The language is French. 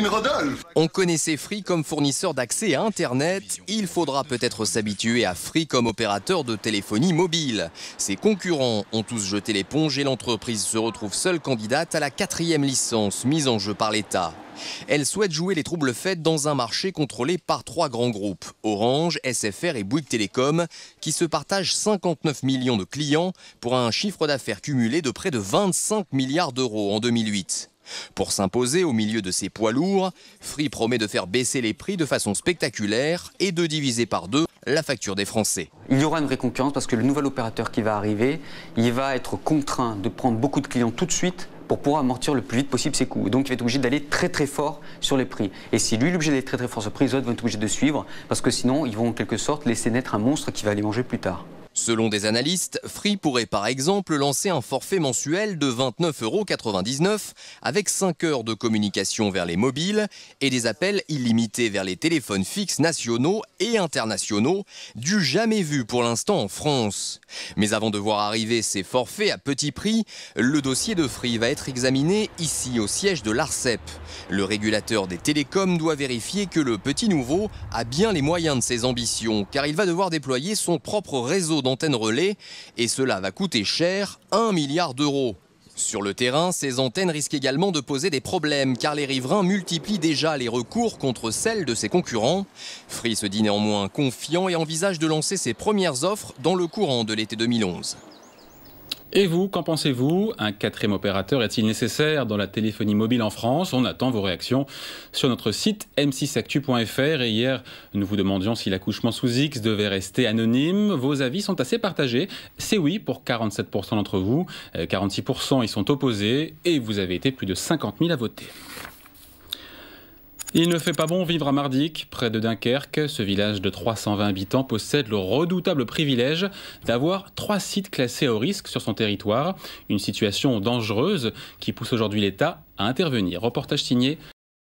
Une Rodolphe. On connaissait Free comme fournisseur d'accès à Internet. Il faudra peut-être s'habituer à Free comme opérateur de téléphonie mobile. Ses concurrents ont tous jeté l'éponge et l'entreprise se retrouve seule candidate à la 4e licence mise en jeu par l'État. Elle souhaite jouer les troubles faits dans un marché contrôlé par 3 grands groupes, Orange, SFR et Bouygues Télécom, qui se partagent 59 millions de clients pour un chiffre d'affaires cumulé de près de 25 milliards d'euros en 2008. Pour s'imposer au milieu de ces poids lourds, Free promet de faire baisser les prix de façon spectaculaire et de diviser par 2 la facture des Français. Il y aura une vraie concurrence parce que le nouvel opérateur qui va arriver, il va être contraint de prendre beaucoup de clients tout de suite pour pouvoir amortir le plus vite possible ses coûts. Donc il va être obligé d'aller très très fort sur les prix. Et si lui est obligé d'aller très très fort sur les prix, les autres vont être obligés de suivre parce que sinon ils vont en quelque sorte laisser naître un monstre qui va les manger plus tard. Selon des analystes, Free pourrait par exemple lancer un forfait mensuel de 29,99 € avec 5 heures de communication vers les mobiles et des appels illimités vers les téléphones fixes nationaux et internationaux, du jamais vu pour l'instant en France. Mais avant de voir arriver ces forfaits à petit prix, le dossier de Free va être examiné ici au siège de l'Arcep. Le régulateur des télécoms doit vérifier que le petit nouveau a bien les moyens de ses ambitions, car il va devoir déployer son propre réseau d'antennes relais et cela va coûter cher, 1 milliard d'euros. Sur le terrain, ces antennes risquent également de poser des problèmes car les riverains multiplient déjà les recours contre celles de ses concurrents. Free se dit néanmoins confiant et envisage de lancer ses premières offres dans le courant de l'été 2011. Et vous, qu'en pensez-vous? Un 4e opérateur est-il nécessaire dans la téléphonie mobile en France? On attend vos réactions sur notre site m6actu.fr. Et hier, nous vous demandions si l'accouchement sous X devait rester anonyme. Vos avis sont assez partagés. C'est oui pour 47% d'entre vous, 46% y sont opposés et vous avez été plus de 50 000 à voter. Il ne fait pas bon vivre à Mardic, près de Dunkerque. Ce village de 320 habitants possède le redoutable privilège d'avoir 3 sites classés à haut risque sur son territoire. Une situation dangereuse qui pousse aujourd'hui l'État à intervenir. Reportage signé